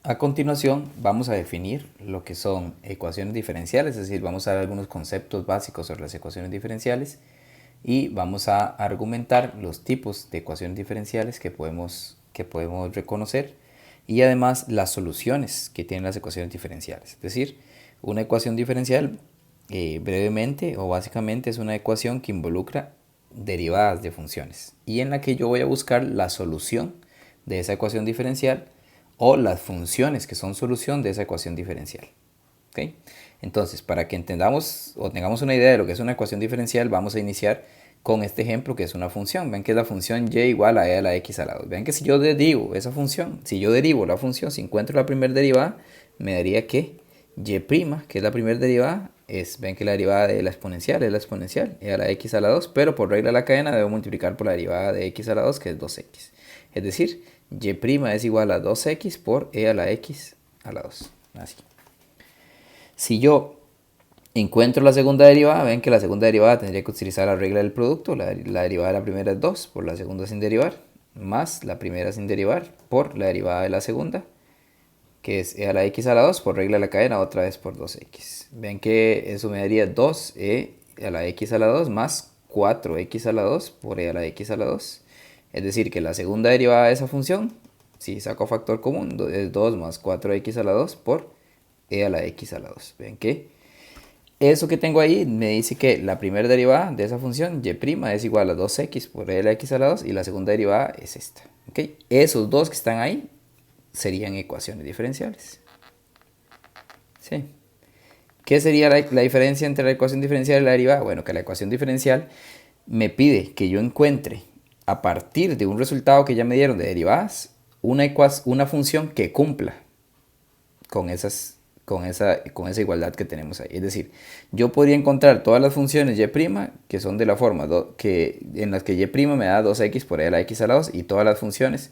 A continuación vamos a definir lo que son ecuaciones diferenciales, es decir, vamos a dar algunos conceptos básicos sobre las ecuaciones diferenciales y vamos a argumentar los tipos de ecuaciones diferenciales que podemos reconocer y además las soluciones que tienen las ecuaciones diferenciales. Es decir, una ecuación diferencial brevemente o básicamente es una ecuación que involucra derivadas de funciones y en la que yo voy a buscar la solución de esa ecuación diferencial o las funciones que son solución de esa ecuación diferencial. ¿Okay? Entonces, para que entendamos o tengamos una idea de lo que es una ecuación diferencial, vamos a iniciar con este ejemplo que es una función. Ven que es la función y igual a e a la x a la 2. Ven que si yo derivo esa función, si yo derivo la función, si encuentro la primera derivada, me daría que y', que es la primera derivada, ven que la derivada de la exponencial es la exponencial, e a la x a la 2, pero por regla de la cadena debo multiplicar por la derivada de x a la 2, que es 2x. Es decir, y' es igual a 2x por e a la x a la 2. Así. Si yo encuentro la segunda derivada, ven que la segunda derivada tendría que utilizar la regla del producto. La derivada de la primera es 2 por la segunda sin derivar, más la primera sin derivar por la derivada de la segunda, que es e a la x a la 2 por regla de la cadena, otra vez por 2x. Ven que eso me daría 2e a la x a la 2 más 4x a la 2 por e a la x a la 2. Es decir, que la segunda derivada de esa función, si saco factor común, es 2 más 4x a la 2 por e a la x a la 2. Ven que eso que tengo ahí me dice que la primera derivada de esa función, y' es igual a 2x por e a la x a la 2, y la segunda derivada es esta. ¿Okay? Esos dos que están ahí serían ecuaciones diferenciales. ¿Sí? ¿Qué sería la diferencia entre la ecuación diferencial y la derivada? Bueno, que la ecuación diferencial me pide que yo encuentre, a partir de un resultado que ya me dieron de derivadas, una función que cumpla con esa igualdad que tenemos ahí. Es decir, yo podría encontrar todas las funciones y' que son de la forma en las que y' me da 2x por e a la x a la 2, y todas las funciones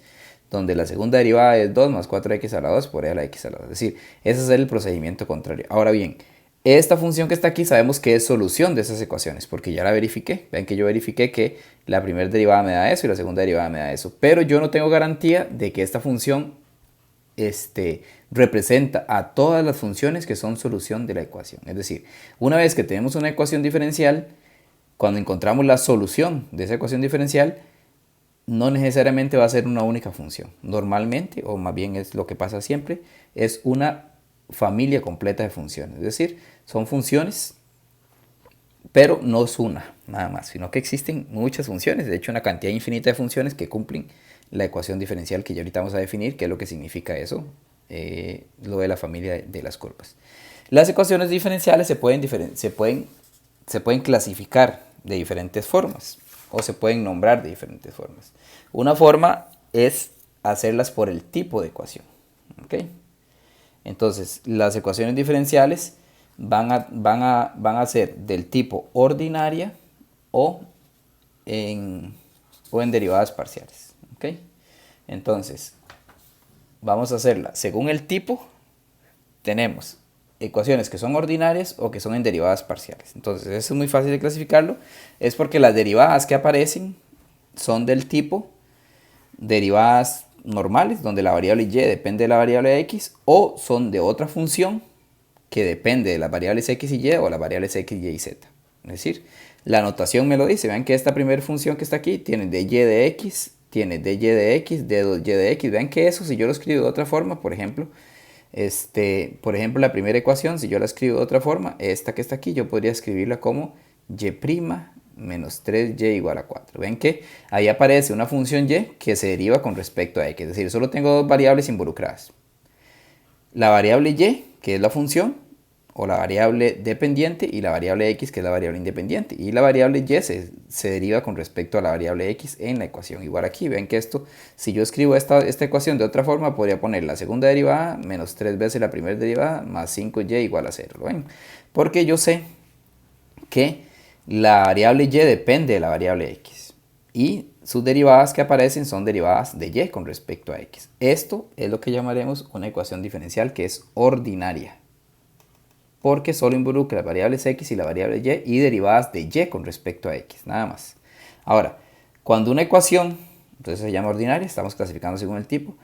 donde la segunda derivada es 2 más 4x a la 2 por e a la x a la 2. Es decir, ese es el procedimiento contrario. Ahora bien, esta función que está aquí sabemos que es solución de esas ecuaciones, porque ya la verifiqué. Ven que yo verifiqué que la primera derivada me da eso y la segunda derivada me da eso. Pero yo no tengo garantía de que esta función representa a todas las funciones que son solución de la ecuación. Es decir, una vez que tenemos una ecuación diferencial, cuando encontramos la solución de esa ecuación diferencial, no necesariamente va a ser una única función. Normalmente, o más bien es lo que pasa siempre, es una familia completa de funciones. Es decir, son funciones, pero no es una, nada más, sino que existen muchas funciones. De hecho, una cantidad infinita de funciones que cumplen la ecuación diferencial que ya ahorita vamos a definir, qué es lo que significa eso, lo de la familia de las curvas. Las ecuaciones diferenciales se pueden clasificar de diferentes formas o se pueden nombrar de diferentes formas. Una forma es hacerlas por el tipo de ecuación. ¿Okay? Entonces, las ecuaciones diferenciales van a ser del tipo ordinaria o en derivadas parciales. ¿Okay? Entonces, vamos a hacerla según el tipo. Tenemos ecuaciones que son ordinarias o que son en derivadas parciales. Entonces, eso es muy fácil de clasificarlo. Es porque las derivadas que aparecen son del tipo derivadas normales, donde la variable y depende de la variable x, o son de otra función que depende de las variables x y y o las variables x, y z. Es decir, la notación me lo dice. Vean que esta primera función que está aquí tiene dy de x, tiene dy de x, d2y de x. Vean que eso, si yo lo escribo de otra forma, por ejemplo, la primera ecuación, si yo la escribo de otra forma, esta que está aquí, yo podría escribirla como y' menos 3y igual a 4. Ven que ahí aparece una función y que se deriva con respecto a x. Es decir, solo tengo dos variables involucradas. La variable y, que es la función, o la variable dependiente, y la variable x, que es la variable independiente. Y la variable y se deriva con respecto a la variable x en la ecuación. Igual aquí, ven que esto, si yo escribo esta ecuación de otra forma, podría poner la segunda derivada menos 3 veces la primera derivada más 5y igual a 0. ¿Lo ven? Porque yo sé que la variable y depende de la variable x. Y sus derivadas que aparecen son derivadas de y con respecto a x. Esto es lo que llamaremos una ecuación diferencial que es ordinaria, porque solo involucra las variables x y la variable y derivadas de y con respecto a x, nada más. Ahora, cuando una ecuación, entonces se llama ordinaria, estamos clasificando según el tipo,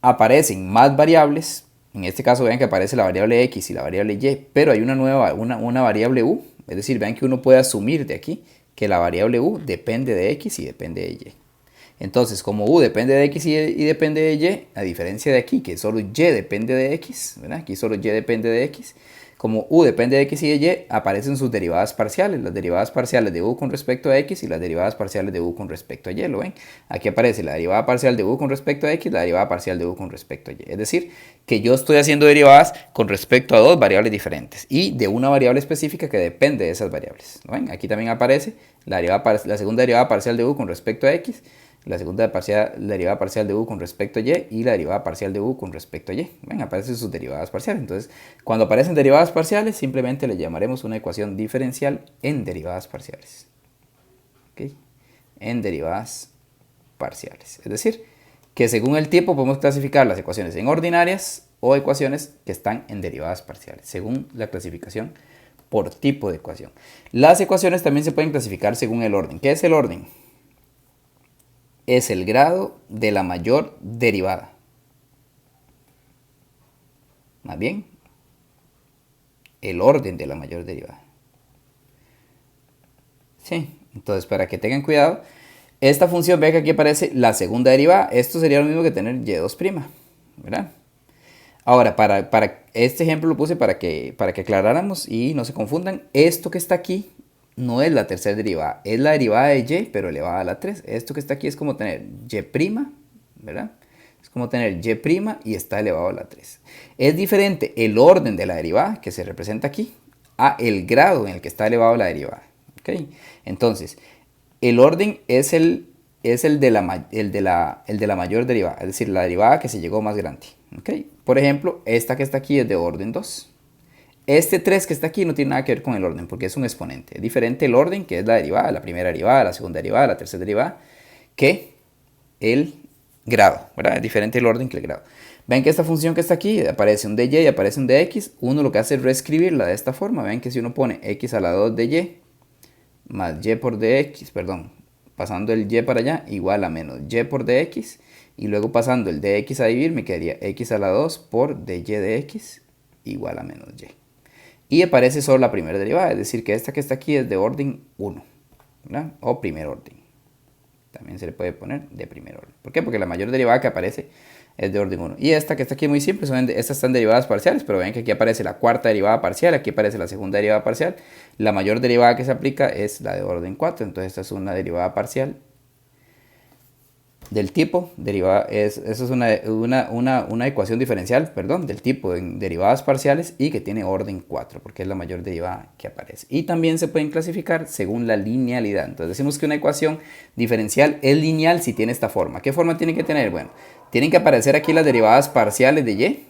aparecen más variables, En este caso vean que aparece la variable x y la variable y, pero hay una variable u. Es decir, vean que uno puede asumir de aquí que la variable u depende de x y depende de y. Entonces, como u depende de x y depende de y, a diferencia de aquí, que solo y depende de x, ¿verdad? Aquí solo y depende de x. Como u depende de x y de y, aparecen sus derivadas parciales. Las derivadas parciales de u con respecto a x y las derivadas parciales de u con respecto a y. ¿Lo ven? Aquí aparece la derivada parcial de u con respecto a x, la derivada parcial de u con respecto a y. Es decir, que yo estoy haciendo derivadas con respecto a dos variables diferentes y de una variable específica que depende de esas variables. ¿Lo ven? Aquí también aparece la segunda derivada parcial de u con respecto a x, la derivada parcial de u con respecto a y la derivada parcial de u con respecto a y. Ven, aparecen sus derivadas parciales. Entonces, cuando aparecen derivadas parciales, simplemente le llamaremos una ecuación diferencial en derivadas parciales. ¿Okay? En derivadas parciales. Es decir, que según el tipo podemos clasificar las ecuaciones en ordinarias o ecuaciones que están en derivadas parciales, según la clasificación por tipo de ecuación. Las ecuaciones también se pueden clasificar según el orden. ¿Qué es el orden? Es el grado de la mayor derivada. Más bien, el orden de la mayor derivada. Sí, entonces para que tengan cuidado, esta función, ve que aquí aparece la segunda derivada. Esto sería lo mismo que tener y2', ¿verdad? Ahora, para este ejemplo lo puse para que aclaráramos y no se confundan. Esto que está aquí no es la tercera derivada, es la derivada de y, pero elevada a la 3. Esto que está aquí es como tener y', ¿verdad? Es como tener y' y está elevado a la 3. Es diferente el orden de la derivada, que se representa aquí, a el grado en el que está elevado la derivada. ¿Okay? Entonces, el orden es el de la mayor derivada, es decir, la derivada que se llegó más grande. ¿Okay? Por ejemplo, esta que está aquí es de orden 2. Este 3 que está aquí no tiene nada que ver con el orden porque es un exponente. Es diferente el orden, que es la derivada, la primera derivada, la segunda derivada, la tercera derivada, que el grado, ¿verdad? Es diferente el orden que el grado. Ven que esta función que está aquí aparece un dy y aparece un dx. Uno lo que hace es reescribirla de esta forma. Ven que si uno pone x a la 2 de y más y por dx, perdón, pasando el y para allá, igual a menos y por dx. Y luego pasando el dx a dividir, me quedaría x a la 2 por dy dx igual a menos y. Y aparece solo la primera derivada, es decir, que esta que está aquí es de orden 1, ¿verdad? O primer orden. También se le puede poner de primer orden. ¿Por qué? Porque la mayor derivada que aparece es de orden 1. Y esta que está aquí es muy simple, estas están derivadas parciales, pero ven que aquí aparece la cuarta derivada parcial, aquí aparece la segunda derivada parcial. La mayor derivada que se aplica es la de orden 4, entonces esta es una derivada parcial del tipo derivada, eso es una ecuación diferencial, perdón, del tipo en derivadas parciales y que tiene orden 4, porque es la mayor derivada que aparece. Y también se pueden clasificar según la linealidad. Entonces decimos que una ecuación diferencial es lineal si tiene esta forma. ¿Qué forma tiene que tener? Bueno, tienen que aparecer aquí las derivadas parciales de y,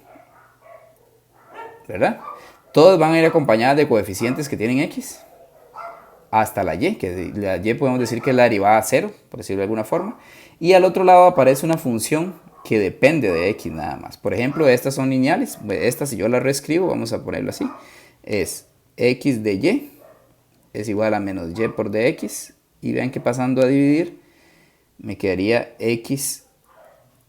¿verdad? Todas van a ir acompañadas de coeficientes que tienen x hasta la y, que la y podemos decir que es la derivada a 0, por decirlo de alguna forma. Y al otro lado aparece una función que depende de x nada más. Por ejemplo, estas son lineales. Esta, si yo la reescribo, vamos a ponerlo así, es x de y es igual a menos y por dx. Y vean que pasando a dividir, me quedaría x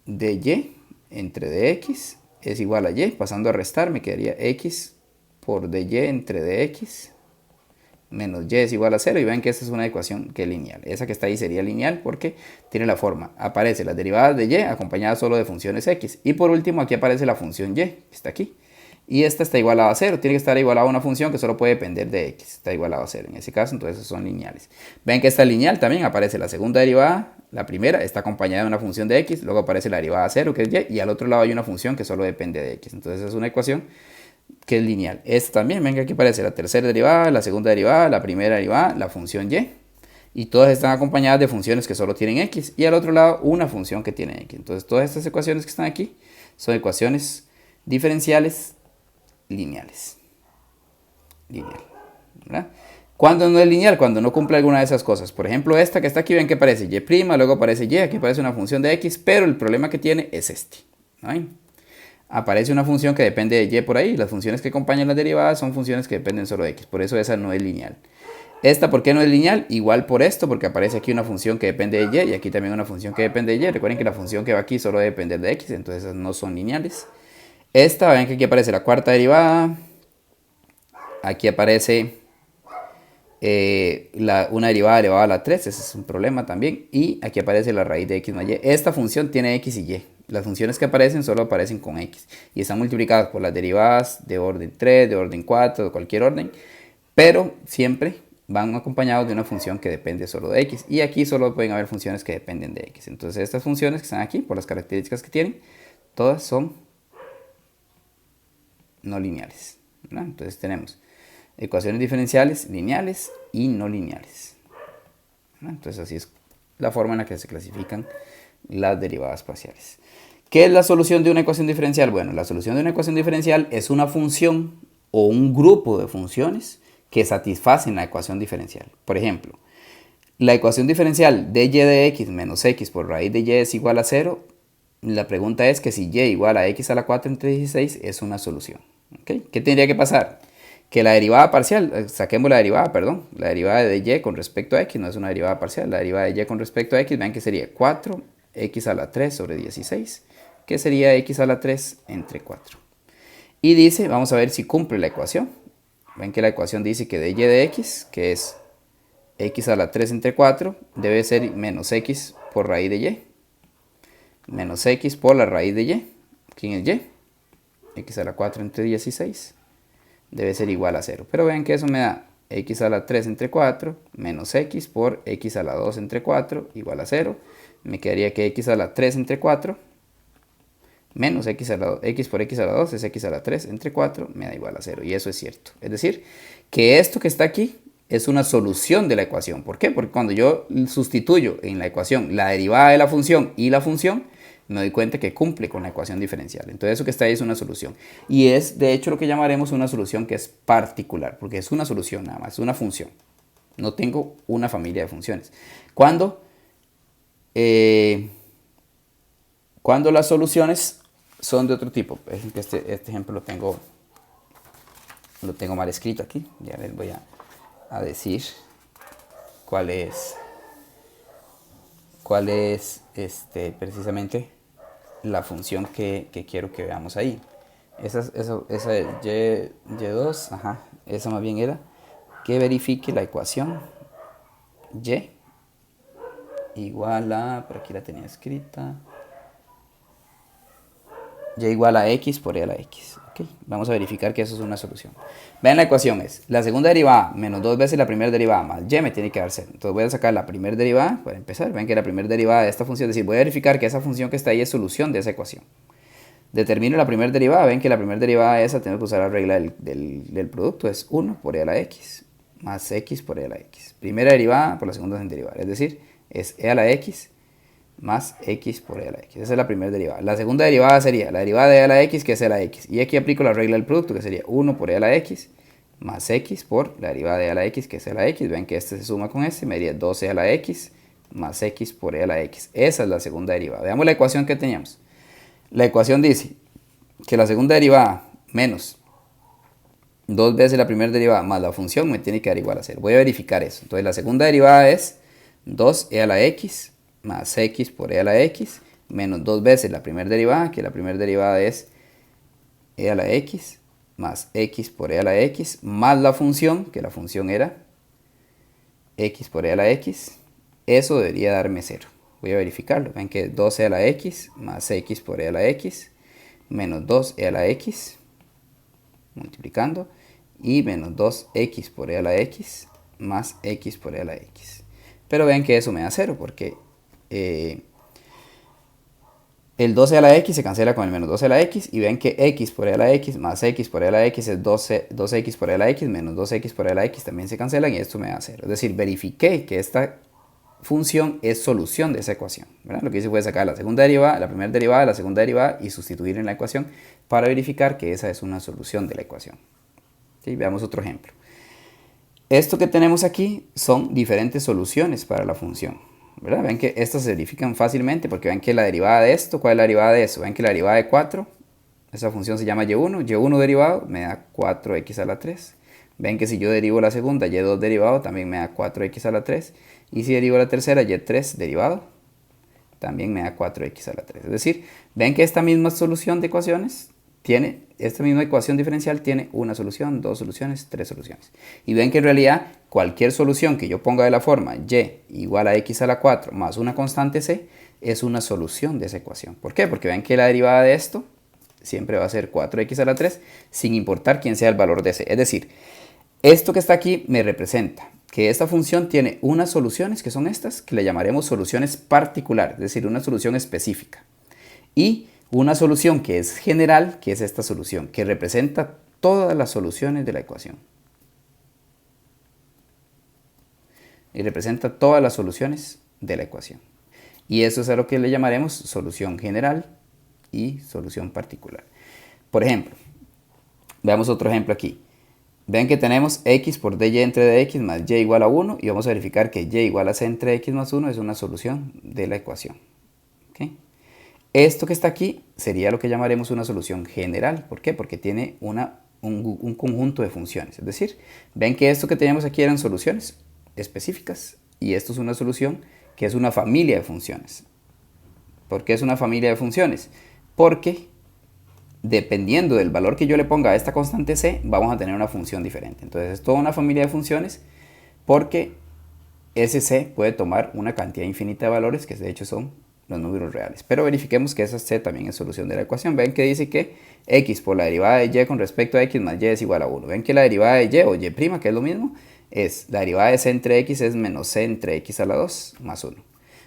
de y entre dx es igual a y. Pasando a restar, me quedaría x por dy entre dx menos y es igual a 0, y ven que esta es una ecuación que es lineal. Esa que está ahí sería lineal porque tiene la forma, aparece las derivadas de y acompañadas solo de funciones x, y por último aquí aparece la función y, que está aquí, y esta está igualada a 0, tiene que estar igualada a una función que solo puede depender de x, está igualado a 0 en ese caso, entonces son lineales. Ven que esta lineal también aparece la segunda derivada, la primera está acompañada de una función de x, luego aparece la derivada a 0 que es y al otro lado hay una función que solo depende de x, entonces es una ecuación que es lineal. Esta también, ven que aquí aparece la tercera derivada, la segunda derivada, la primera derivada, la función y todas están acompañadas de funciones que solo tienen x, y al otro lado una función que tiene x. Entonces todas estas ecuaciones que están aquí son ecuaciones diferenciales lineales. ¿Verdad? ¿Cuándo no es lineal? Cuando no cumple alguna de esas cosas. Por ejemplo, esta que está aquí, ven que aparece y', luego aparece y, aquí aparece una función de x, pero el problema que tiene es este. ¿No? Aparece una función que depende de y por ahí. Las funciones que acompañan las derivadas son funciones que dependen solo de x. Por eso esa no es lineal. Esta, ¿por qué no es lineal? Igual por esto, porque aparece aquí una función que depende de y aquí también una función que depende de y. Recuerden que la función que va aquí solo debe depender de x, entonces esas no son lineales. Esta, ven que aquí aparece la cuarta derivada. Aquí aparece una derivada elevada a la 3, ese es un problema también. Y aquí aparece la raíz de x más y. Esta función tiene x y y. Las funciones que aparecen solo aparecen con x. Y están multiplicadas por las derivadas de orden 3, de orden 4, de cualquier orden. Pero siempre van acompañados de una función que depende solo de x. Y aquí solo pueden haber funciones que dependen de x. Entonces estas funciones que están aquí, por las características que tienen, todas son no lineales, ¿verdad? Entonces tenemos ecuaciones diferenciales lineales y no lineales, ¿verdad? Entonces así es la forma en la que se clasifican las derivadas parciales. ¿Qué es la solución de una ecuación diferencial? Bueno, la solución de una ecuación diferencial es una función o un grupo de funciones que satisfacen la ecuación diferencial. Por ejemplo, la ecuación diferencial de y de x menos x por raíz de y es igual a 0. La pregunta es que si y igual a x a la 4 entre 16 es una solución. ¿Okay? ¿Qué tendría que pasar? Que la derivada parcial, saquemos la derivada, perdón, la derivada de y con respecto a x no es una derivada parcial, la derivada de y con respecto a x, vean que sería 4x a la 3 sobre 16, que sería x a la 3 entre 4. Y dice, vamos a ver si cumple la ecuación. Ven que la ecuación dice que de y de x, que es x a la 3 entre 4, debe ser menos x por raíz de y. Menos x por la raíz de y. ¿Quién es y? X a la 4 entre 16 debe ser igual a 0. Pero vean que eso me da x a la 3 entre 4 menos x por x a la 2 entre 4 igual a 0. Me quedaría que x a la 3 entre 4 menos x por x a la 2 es x a la 3 entre 4 me da igual a 0. Y eso es cierto. Es decir, que esto que está aquí es una solución de la ecuación. ¿Por qué? Porque cuando yo sustituyo en la ecuación la derivada de la función y la función, me doy cuenta que cumple con la ecuación diferencial. Entonces eso que está ahí es una solución. Y es de hecho lo que llamaremos una solución que es particular, porque es una solución nada más, es una función. No tengo una familia de funciones. Cuando las soluciones son de otro tipo. Este ejemplo lo tengo mal escrito aquí. Ya les voy a decir cuál es precisamente la función que quiero que veamos ahí. Esa y2, ajá, esa más bien era que verifique la ecuación y igual a, por aquí la tenía escrita, y igual a x por e a la x. Okay. Vamos a verificar que eso es una solución. Vean, la ecuación es la segunda derivada menos 2 veces la primera derivada más y me tiene que dar 0. Entonces voy a sacar la primera derivada para empezar. Ven que la primera derivada de esta función, es decir, voy a verificar que esa función que está ahí es solución de esa ecuación. Determino la primera derivada. Ven que la primera derivada de esa tengo que usar la regla del producto. Es 1 por e a la x más x por e a la x. Primera derivada por la segunda sin derivar. Es decir, es e a la x más x por e a la x. Esa es la primera derivada. La segunda derivada sería la derivada de e a la x, que es e a la x. Y aquí aplico la regla del producto, que sería 1 por e a la x más x por la derivada de e a la x, que es e a la x. Ven que este se suma con este, me daría 2e a la x más x por e a la x. Esa es la segunda derivada. Veamos la ecuación que teníamos. La ecuación dice que la segunda derivada menos 2 veces la primera derivada más la función me tiene que dar igual a 0. Voy a verificar eso. Entonces la segunda derivada es 2e a la x más x por e a la x menos 2 veces la primera derivada, que la primera derivada es e a la x más x por e a la x más la función, que la función era x por e a la x. Eso debería darme 0. Voy a verificarlo. Ven que 2e a la x más x por e a la x menos 2e a la x multiplicando y menos 2x por e a la x más x por e a la x. Pero ven que eso me da 0 porque el 12 a la x se cancela con el menos 12 a la x y ven que x por e a la x más x por e a la x es 2x por e a la x menos 2x por e a la x también se cancelan y esto me da 0. Es decir, verifiqué que esta función es solución de esa ecuación, ¿verdad? Lo que hice fue sacar la segunda derivada, la primera derivada, la segunda derivada y sustituir en la ecuación para verificar que esa es una solución de la ecuación. ¿Sí? Veamos otro ejemplo. Esto que tenemos aquí son diferentes soluciones para la función, ¿verdad? Ven que estas se verifican fácilmente porque ven que la derivada de esto, ¿cuál es la derivada de eso? Ven que la derivada de 4, esa función se llama y1, y1 derivado me da 4x a la 3. Ven que si yo derivo la segunda, y2 derivado, también me da 4x a la 3. Y si derivo la tercera, y3 derivado, también me da 4x a la 3. Es decir, ven que esta misma solución de ecuaciones esta misma ecuación diferencial tiene una solución, dos soluciones, tres soluciones. Y ven que en realidad cualquier solución que yo ponga de la forma y igual a x a la 4 más una constante c es una solución de esa ecuación. ¿Por qué? Porque ven que la derivada de esto siempre va a ser 4x a la 3 sin importar quién sea el valor de c. Es decir, esto que está aquí me representa que esta función tiene unas soluciones que son estas, que le llamaremos soluciones particulares, es decir, una solución específica. Y una solución que es general, que es esta solución, que representa todas las soluciones de la ecuación. Y representa todas las soluciones de la ecuación. Y eso es a lo que le llamaremos solución general y solución particular. Por ejemplo, veamos otro ejemplo aquí. Ven que tenemos x por dy entre dx más y igual a 1 y vamos a verificar que y igual a c entre x más 1 es una solución de la ecuación. ¿Okay? Esto que está aquí sería lo que llamaremos una solución general. ¿Por qué? Porque tiene un conjunto de funciones. Es decir, ven que esto que teníamos aquí eran soluciones específicas y esto es una solución que es una familia de funciones. ¿Por qué es una familia de funciones? Porque dependiendo del valor que yo le ponga a esta constante c, vamos a tener una función diferente. Entonces es toda una familia de funciones porque ese c puede tomar una cantidad infinita de valores que de hecho son los números reales. Pero verifiquemos que esa c también es solución de la ecuación. Ven que dice que x por la derivada de y con respecto a x más y es igual a '1. Ven que la derivada de y o y', que es lo mismo, es la derivada de c entre x es menos c entre x a la 2 más 1.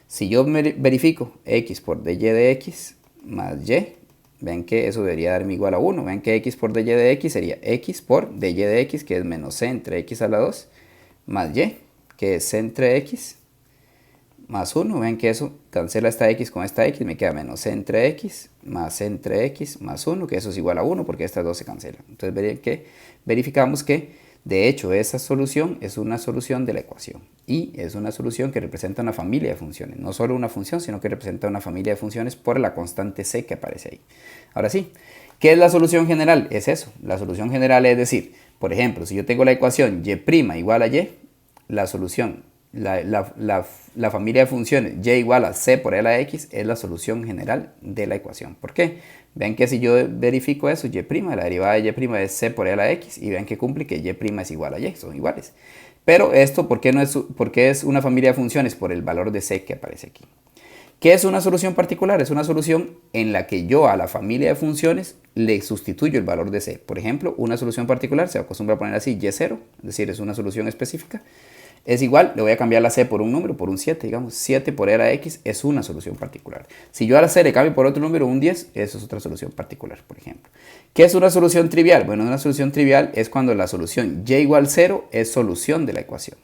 Si yo verifico x por dy de x más y, ven que eso debería darme igual a 1. Ven que x por dy de x sería x por dy de x, que es menos c entre x a la 2, más y, que es c entre x, más 1. Ven que eso cancela esta x con esta x, me queda menos c entre x, más c entre x, más 1, que eso es igual a 1 porque estas dos se cancelan. Entonces verificamos que de hecho esa solución es una solución de la ecuación y es una solución que representa una familia de funciones, no solo una función, sino que representa una familia de funciones por la constante c que aparece ahí. Ahora sí, ¿qué es la solución general? Es eso, la solución general es decir, por ejemplo, si yo tengo la ecuación y' igual a y, la solución, la familia de funciones y igual a c por L a x es la solución general de la ecuación. ¿Por qué? Ven que si yo verifico eso, y', la derivada de y' es c por L a x, y ven que cumple que y' es igual a y, son iguales. Pero esto, ¿por qué es una familia de funciones? Por el valor de c que aparece aquí. ¿Qué es una solución particular? Es una solución en la que yo a la familia de funciones le sustituyo el valor de c. Por ejemplo, una solución particular se acostumbra a poner así, y0, es decir, es una solución específica. Es igual, le voy a cambiar la c por un número, por un 7, digamos, 7 por L a x es una solución particular. Si yo a la c le cambio por otro número, un 10, eso es otra solución particular, por ejemplo. ¿Qué es una solución trivial? Bueno, una solución trivial es cuando la solución y igual 0 es solución de la ecuación.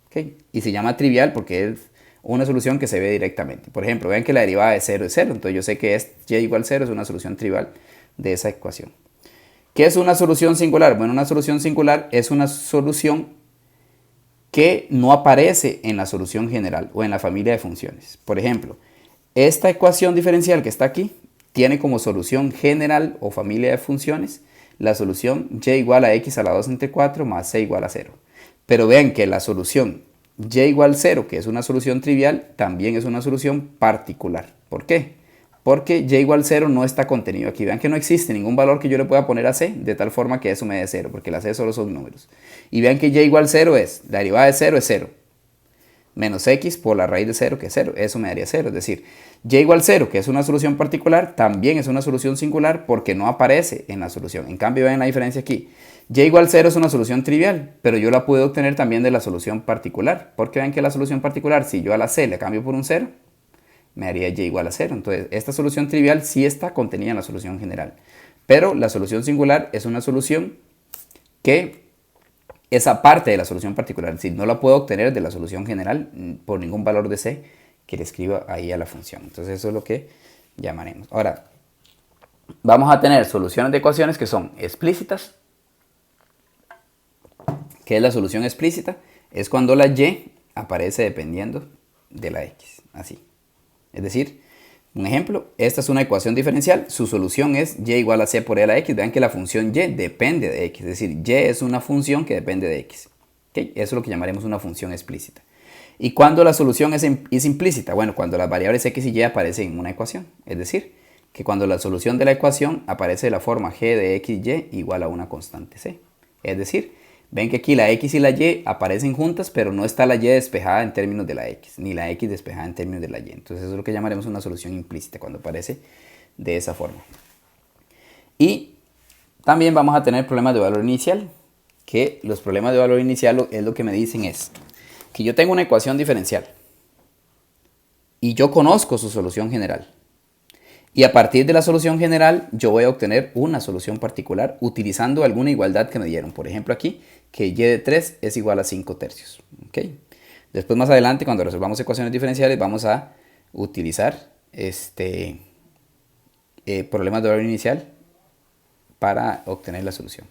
¿Okay? Y se llama trivial porque es una solución que se ve directamente. Por ejemplo, vean que la derivada de 0 es 0, entonces yo sé que y igual 0 es una solución trivial de esa ecuación. ¿Qué es una solución singular? Bueno, una solución singular es una solución que no aparece en la solución general o en la familia de funciones. Por ejemplo, esta ecuación diferencial que está aquí tiene como solución general o familia de funciones la solución y igual a x a la 2 entre 4 más c igual a 0. Pero vean que la solución y igual 0, que es una solución trivial, también es una solución particular. ¿Por qué? Porque y igual 0 no está contenido aquí. Vean que no existe ningún valor que yo le pueda poner a c de tal forma que eso me dé 0, porque la c solo son números. Y vean que y igual 0 es, la derivada de 0 es 0, menos x por la raíz de 0, que es 0, eso me daría 0. Es decir, y igual 0, que es una solución particular, también es una solución singular porque no aparece en la solución. En cambio, vean la diferencia aquí. Y igual 0 es una solución trivial, pero yo la puedo obtener también de la solución particular, porque vean que la solución particular, si yo a la c le cambio por un 0, me daría y igual a 0. Entonces, esta solución trivial sí está contenida en la solución general. Pero la solución singular es una solución que es aparte de la solución particular. Es decir, no la puedo obtener de la solución general por ningún valor de c que le escriba ahí a la función. Entonces, eso es lo que llamaremos. Ahora, vamos a tener soluciones de ecuaciones que son explícitas. ¿Qué es la solución explícita? Es cuando la y aparece dependiendo de la x. Así. Es decir, un ejemplo, esta es una ecuación diferencial, su solución es y igual a c por L a x. Vean que la función y depende de x, es decir, y es una función que depende de x. ¿Okay? Eso es lo que llamaremos una función explícita. ¿Y cuándo la solución es implícita? Bueno, cuando las variables x y y aparecen en una ecuación. Es decir, que cuando la solución de la ecuación aparece de la forma g de xy igual a una constante c. Es decir, ven que aquí la x y la y aparecen juntas, pero no está la y despejada en términos de la x, ni la x despejada en términos de la y. Entonces eso es lo que llamaremos una solución implícita cuando aparece de esa forma. Y también vamos a tener problemas de valor inicial, que los problemas de valor inicial es lo que me dicen es que yo tengo una ecuación diferencial y yo conozco su solución general. Y a partir de la solución general yo voy a obtener una solución particular utilizando alguna igualdad que me dieron. Por ejemplo aquí, que y de 3 es igual a 5 tercios. ¿Okay? Después más adelante cuando resolvamos ecuaciones diferenciales vamos a utilizar problemas de valor inicial para obtener la solución.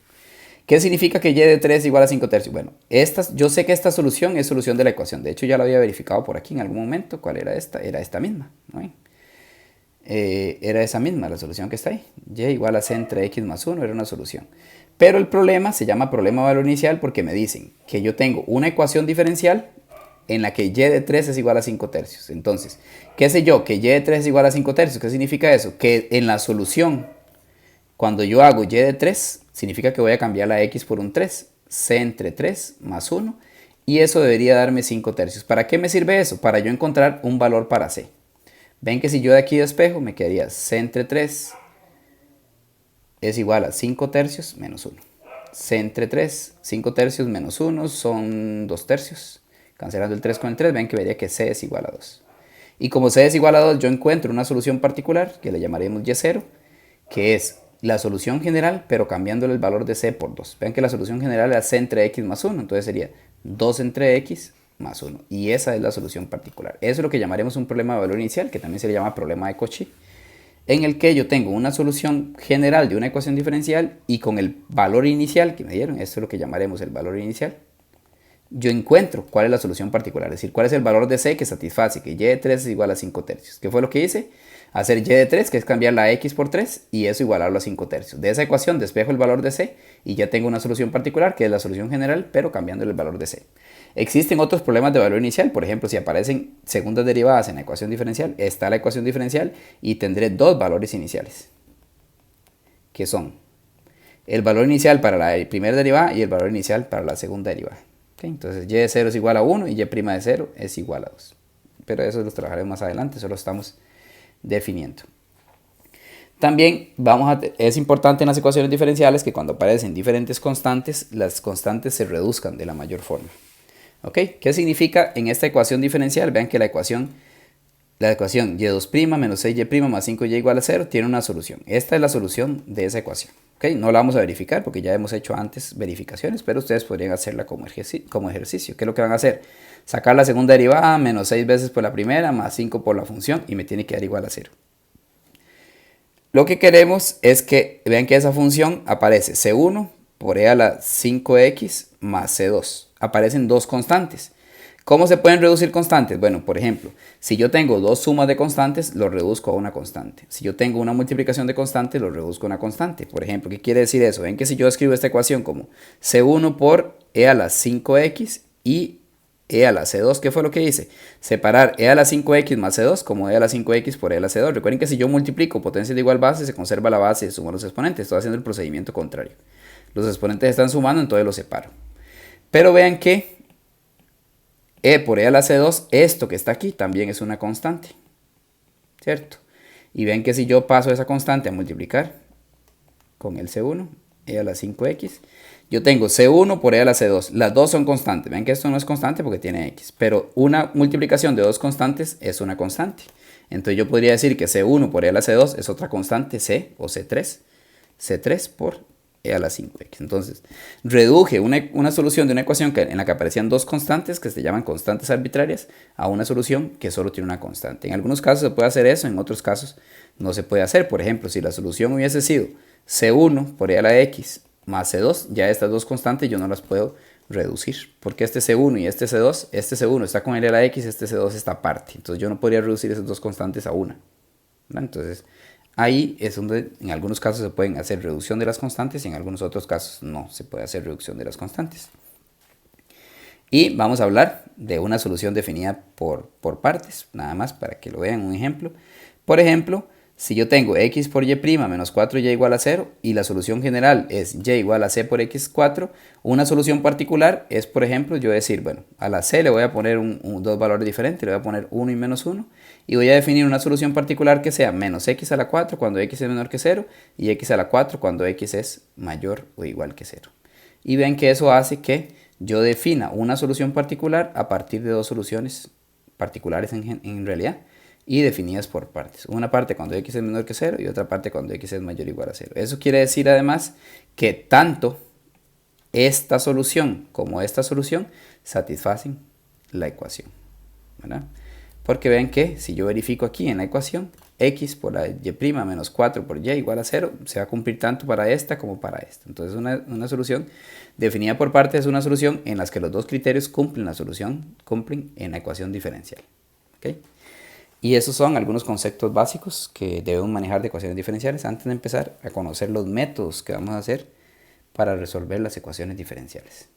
¿Qué significa que y de 3 es igual a 5 tercios? Bueno, yo sé que esta solución es solución de la ecuación. De hecho ya lo había verificado por aquí en algún momento. ¿Cuál era esta? Era esta misma, ¿no? Era esa misma la solución que está ahí. Y igual a c entre x más 1 era una solución. Pero el problema se llama problema de valor inicial porque me dicen que yo tengo una ecuación diferencial en la que y de 3 es igual a 5 tercios. Entonces, ¿qué sé yo? Que y de 3 es igual a 5 tercios. ¿Qué significa eso? Que en la solución, cuando yo hago y de 3, significa que voy a cambiar la x por un 3. C entre 3 más 1. Y eso debería darme 5 tercios. ¿Para qué me sirve eso? Para yo encontrar un valor para c. Ven que si yo de aquí despejo me quedaría c entre 3 es igual a 5 tercios menos 1. C entre 3, 5 tercios menos 1 son 2 tercios. Cancelando el 3 con el 3, ven que vería que c es igual a 2. Y como c es igual a 2, yo encuentro una solución particular que le llamaremos y0, que es la solución general, pero cambiándole el valor de c por 2. Vean que la solución general era c entre x más 1, entonces sería 2 entre x más 1. Y esa es la solución particular. Eso es lo que llamaremos un problema de valor inicial, que también se le llama problema de Cauchy, en el que yo tengo una solución general de una ecuación diferencial y con el valor inicial que me dieron, esto es lo que llamaremos el valor inicial, yo encuentro cuál es la solución particular, es decir, cuál es el valor de c que satisface que y de 3 es igual a 5 tercios. ¿Qué fue lo que hice? Hacer y de 3, que es cambiar la x por 3, y eso igualarlo a 5 tercios. De esa ecuación despejo el valor de c y ya tengo una solución particular, que es la solución general, pero cambiando el valor de c. Existen otros problemas de valor inicial, por ejemplo, si aparecen segundas derivadas en la ecuación diferencial, está la ecuación diferencial y tendré dos valores iniciales, que son el valor inicial para la primera derivada y el valor inicial para la segunda derivada. ¿Okay? Entonces y de 0 es igual a 1 y y' de 0 es igual a 2. Pero eso lo trabajaremos más adelante, solo estamos definiendo. También es importante en las ecuaciones diferenciales que cuando aparecen diferentes constantes, las constantes se reduzcan de la mayor forma. ¿Ok? ¿Qué significa en esta ecuación diferencial? Vean que la ecuación y2' menos 6y' más 5y igual a 0 tiene una solución. Esta es la solución de esa ecuación. ¿Okay? No la vamos a verificar porque ya hemos hecho antes verificaciones, pero ustedes podrían hacerla como ejercicio. ¿Qué es lo que van a hacer? Sacar la segunda derivada menos 6 veces por la primera más 5 por la función y me tiene que dar igual a 0. Lo que queremos es que vean que esa función aparece c1 por e a la 5x más c2. Aparecen dos constantes. ¿Cómo se pueden reducir constantes? Bueno, por ejemplo, si yo tengo dos sumas de constantes, lo reduzco a una constante. Si yo tengo una multiplicación de constantes, lo reduzco a una constante. Por ejemplo, ¿qué quiere decir eso? Ven que si yo escribo esta ecuación como c1 por e a la 5x y e a la c2, ¿qué fue lo que hice? Separar e a la 5x más c2 como e a la 5x por e a la c2. Recuerden que si yo multiplico potencias de igual base, se conserva la base y se suman los exponentes. Estoy haciendo el procedimiento contrario. Los exponentes están sumando, entonces los separo. Pero vean que e por e a la c2, esto que está aquí, también es una constante, ¿cierto? Y ven que si yo paso esa constante a multiplicar con el c1, e a la 5x, yo tengo c1 por e a la c2. Las dos son constantes. Ven que esto no es constante porque tiene x, pero una multiplicación de dos constantes es una constante. Entonces yo podría decir que c1 por e a la c2 es otra constante, c o c3. c3 por e a la 5x. Entonces, reduje una solución de una ecuación en la que aparecían dos constantes, que se llaman constantes arbitrarias, a una solución que solo tiene una constante. En algunos casos se puede hacer eso, en otros casos no se puede hacer. Por ejemplo, si la solución hubiese sido c1 por e a la x más c2, ya estas dos constantes yo no las puedo reducir, porque este c1 y este c2, este c1 está con e a la x, este c2 está aparte. Entonces yo no podría reducir esas dos constantes a una, ¿no? Entonces, ahí es donde en algunos casos se pueden hacer reducción de las constantes y en algunos otros casos no se puede hacer reducción de las constantes. Y vamos a hablar de una solución definida por partes, nada más para que lo vean un ejemplo. Por ejemplo, Si yo tengo x por y' menos 4y igual a 0 y la solución general es y igual a c por x4, una solución particular es, por ejemplo, yo decir, bueno, a la c le voy a poner dos valores diferentes, le voy a poner 1 y menos 1, y voy a definir una solución particular que sea menos x a la 4 cuando x es menor que 0 y x a la 4 cuando x es mayor o igual que 0. Y ven que eso hace que yo defina una solución particular a partir de dos soluciones particulares en realidad, y definidas por partes. Una parte cuando x es menor que 0 y otra parte cuando x es mayor o igual a 0. Eso quiere decir además que tanto esta solución como esta solución satisfacen la ecuación, ¿verdad? Porque ven que si yo verifico aquí en la ecuación, x por la y' menos 4 por y igual a 0, se va a cumplir tanto para esta como para esta. Entonces una solución definida por partes es una solución en la que los dos criterios cumplen en la ecuación diferencial. ¿Okay? Y esos son algunos conceptos básicos que debemos manejar de ecuaciones diferenciales antes de empezar a conocer los métodos que vamos a hacer para resolver las ecuaciones diferenciales.